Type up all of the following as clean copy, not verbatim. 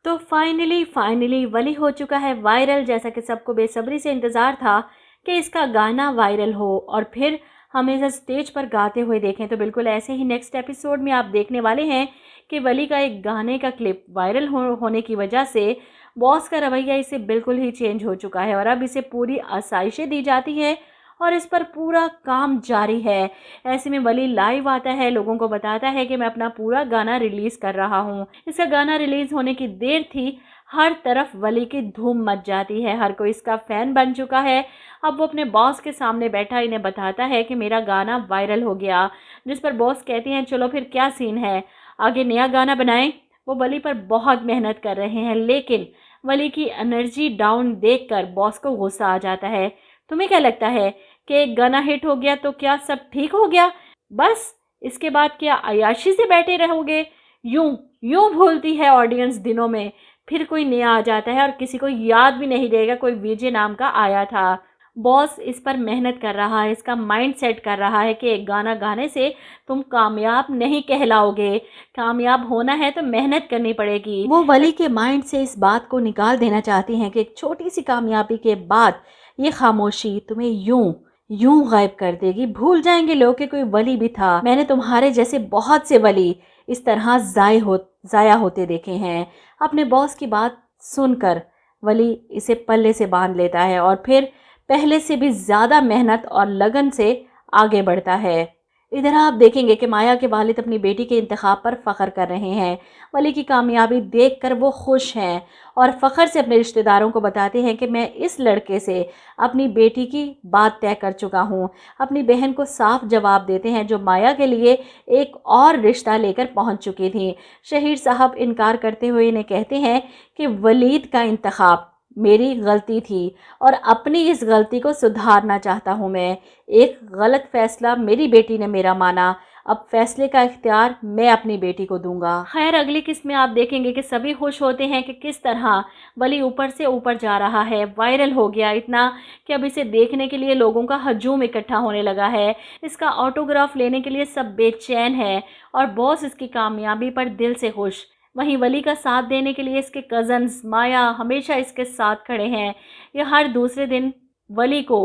तो फाइनली वली हो चुका है वायरल, जैसा कि सबको बेसब्री से इंतज़ार था कि इसका गाना वायरल हो और फिर हम इसे स्टेज पर गाते हुए देखें। तो बिल्कुल ऐसे ही नेक्स्ट एपिसोड में आप देखने वाले हैं कि वली का एक गाने का क्लिप वायरल होने की वजह से बॉस का रवैया इसे बिल्कुल ही चेंज हो चुका है और अब इसे पूरी आसाइशें दी जाती हैं और इस पर पूरा काम जारी है। ऐसे में वली लाइव आता है, लोगों को बताता है कि मैं अपना पूरा गाना रिलीज़ कर रहा हूँ। इसका गाना रिलीज़ होने की देर थी, हर तरफ वली की धूम मच जाती है, हर कोई इसका फ़ैन बन चुका है। अब वो अपने बॉस के सामने बैठा इन्हें बताता है कि मेरा गाना वायरल हो गया, जिस पर बॉस कहते हैं चलो फिर क्या सीन है, आगे नया गाना बनाएं। वो वली पर बहुत मेहनत कर रहे हैं, लेकिन वली की एनर्जी डाउन देखकर बॉस को गुस्सा आ जाता है। तुम्हें क्या लगता है कि एक गाना हिट हो गया तो क्या सब ठीक हो गया? बस इसके बाद क्या अय्याशी से बैठे रहोगे? यूं यूं भूलती है ऑडियंस दिनों में, फिर कोई नया आ जाता है और किसी को याद भी नहीं रहेगा कोई विजय नाम का आया था। बॉस इस पर मेहनत कर रहा है, इसका माइंड सेट कर रहा है कि एक गाना गाने से तुम कामयाब नहीं कहलाओगे, कामयाब होना है तो मेहनत करनी पड़ेगी। वो वली के माइंड से इस बात को निकाल देना चाहती हैं कि एक छोटी सी कामयाबी के बाद ये खामोशी तुम्हें यूं यूं गायब कर देगी, भूल जाएंगे लोग कि कोई वली भी था। मैंने तुम्हारे जैसे बहुत से वली इस तरह ज़ाया होते देखे हैं। अपने बॉस की बात सुनकर वली इसे पल्ले से बांध लेता है और फिर पहले से भी ज़्यादा मेहनत और लगन से आगे बढ़ता है। इधर आप देखेंगे कि माया के वालिद अपनी बेटी के इंतखाब पर फ़ख्र कर रहे हैं। वली की कामयाबी देखकर वो खुश हैं और फ़ख्र से अपने रिश्तेदारों को बताते हैं कि मैं इस लड़के से अपनी बेटी की बात तय कर चुका हूँ। अपनी बहन को साफ जवाब देते हैं जो माया के लिए एक और रिश्ता लेकर पहुँच चुकी थी। शहीर साहब इनकार करते हुए इन्हें कहते हैं कि वलीद का इंतखाब मेरी गलती थी और अपनी इस गलती को सुधारना चाहता हूँ मैं। एक गलत फैसला मेरी बेटी ने मेरा माना, अब फैसले का इख्तियार मैं अपनी बेटी को दूंगा। खैर अगली किस्त में आप देखेंगे कि सभी खुश होते हैं कि किस तरह वली ऊपर से ऊपर जा रहा है, वायरल हो गया इतना कि अब इसे देखने के लिए लोगों का हजूम इकट्ठा होने लगा है। इसका ऑटोग्राफ लेने के लिए सब बेचैन है और बॉस इसकी कामयाबी पर दिल से खुश। वहीं वली का साथ देने के लिए इसके कज़न्स माया हमेशा इसके साथ खड़े हैं। ये हर दूसरे दिन वली को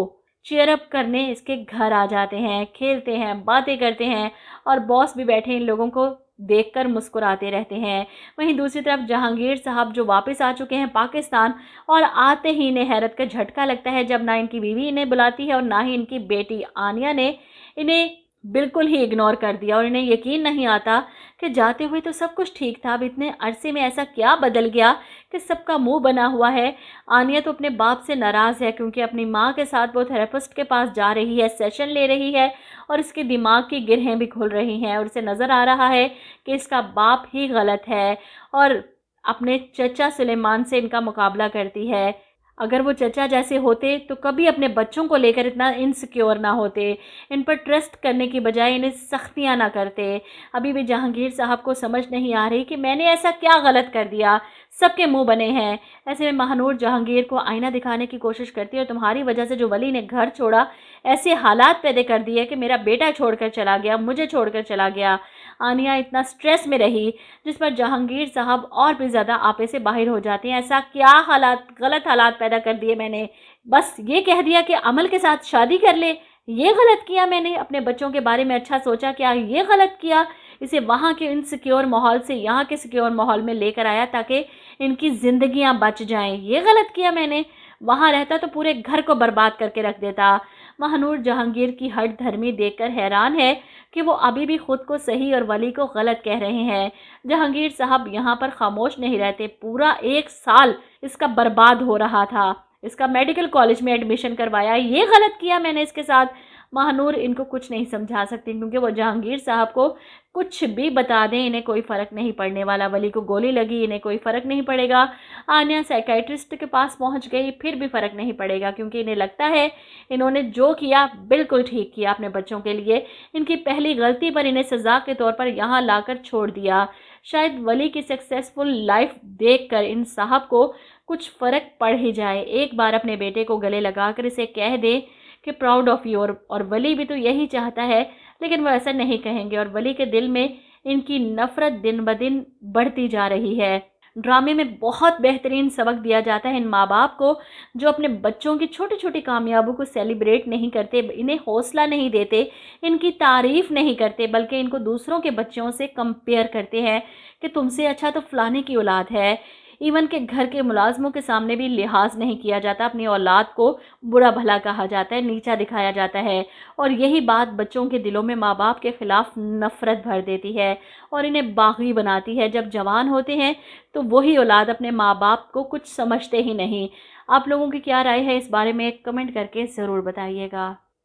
चीयर अप करने इसके घर आ जाते हैं, खेलते हैं, बातें करते हैं और बॉस भी बैठे इन लोगों को देखकर मुस्कुराते रहते हैं। वहीं दूसरी तरफ जहांगीर साहब जो वापस आ चुके हैं पाकिस्तान, और आते ही इन्हें हैरत का झटका लगता है जब ना इनकी बीवी इन्हें बुलाती है और ना ही इनकी बेटी आनिया ने इन्हें बिल्कुल ही इग्नोर कर दिया। और इन्हें यकीन नहीं आता कि जाते हुए तो सब कुछ ठीक था, अब इतने अरसे में ऐसा क्या बदल गया कि सबका मुंह बना हुआ है। आनिया तो अपने बाप से नाराज़ है क्योंकि अपनी माँ के साथ वो थेरेपिस्ट के पास जा रही है, सेशन ले रही है और इसके दिमाग की गिरहें भी खुल रही हैं और इसे नज़र आ रहा है कि इसका बाप ही गलत है और अपने चचा सुलेमान से इनका मुकाबला करती है। अगर वो चचा जैसे होते तो कभी अपने बच्चों को लेकर इतना इनसिक्योर ना होते, इन पर ट्रस्ट करने की बजाय इन्हें सख्तियां ना करते। अभी भी जहांगीर साहब को समझ नहीं आ रही कि मैंने ऐसा क्या गलत कर दिया, सबके मुंह बने हैं। ऐसे में महानूर जहांगीर को आईना दिखाने की कोशिश करती है और तुम्हारी वजह से जो वली ने घर छोड़ा, ऐसे हालात पैदा कर दिए कि मेरा बेटा छोड़कर चला गया, मुझे छोड़कर चला गया। आनिया इतना स्ट्रेस में रही जिस पर जहांगीर साहब और भी ज़्यादा आपे से बाहर हो जाते हैं। ऐसा क्या हालात, गलत हालात पैदा कर दिए मैंने? बस ये कह दिया कि अमल के साथ शादी कर ले, ये गलत किया मैंने? अपने बच्चों के बारे में अच्छा सोचा क्या, ये गलत किया? इसे वहाँ के इनसिक्योर माहौल से यहाँ के सिक्योर माहौल में लेकर आया ताकि इनकी ज़िंदगियाँ बच जाएं, ये गलत किया मैंने? वहाँ रहता तो पूरे घर को बर्बाद करके रख देता। महानूर जहांगीर की हट धर्मी देखकर हैरान है कि वो अभी भी खुद को सही और वली को गलत कह रहे हैं। जहांगीर साहब यहाँ पर खामोश नहीं रहते। पूरा 1 साल इसका बर्बाद हो रहा था, इसका मेडिकल कॉलेज में एडमिशन करवाया, ये गलत किया मैंने इसके साथ। महानूर इनको कुछ नहीं समझा सकती क्योंकि वो जहांगीर साहब को कुछ भी बता दें इन्हें कोई फ़र्क नहीं पड़ने वाला। वली को गोली लगी, इन्हें कोई फ़र्क नहीं पड़ेगा। आनिया साइकाइट्रिस्ट के पास पहुंच गई, फिर भी फ़र्क नहीं पड़ेगा क्योंकि इन्हें लगता है इन्होंने जो किया बिल्कुल ठीक किया अपने बच्चों के लिए। इनकी पहली गलती पर इन्हें सज़ा के तौर पर यहाँ लाकर छोड़ दिया। शायद वली की सक्सेसफुल लाइफ देखकर इन साहब को कुछ फ़र्क पड़ ही जाए। एक बार अपने बेटे को गले लगाकर इसे कह दे कि प्राउड ऑफ यू, और वली भी तो यही चाहता है, लेकिन वो ऐसा नहीं कहेंगे और वली के दिल में इनकी नफ़रत दिन ब दिन बढ़ती जा रही है। ड्रामे में बहुत बेहतरीन सबक दिया जाता है इन माँ बाप को, जो अपने बच्चों की छोटी छोटी कामयाबों को सेलिब्रेट नहीं करते, इन्हें हौसला नहीं देते, इनकी तारीफ नहीं करते, बल्कि इनको दूसरों के बच्चों से कंपेयर करते हैं कि तुमसे अच्छा तो फलाने की औलाद है। इवन के घर के मुलाजमों के सामने भी लिहाज नहीं किया जाता, अपनी औलाद को बुरा भला कहा जाता है, नीचा दिखाया जाता है। और यही बात बच्चों के दिलों में माँ बाप के ख़िलाफ़ नफ़रत भर देती है और इन्हें बागी बनाती है। जब जवान होते हैं तो वही औलाद अपने माँ बाप को कुछ समझते ही नहीं। आप लोगों की क्या राय है इस बारे में, कमेंट करके ज़रूर बताइएगा।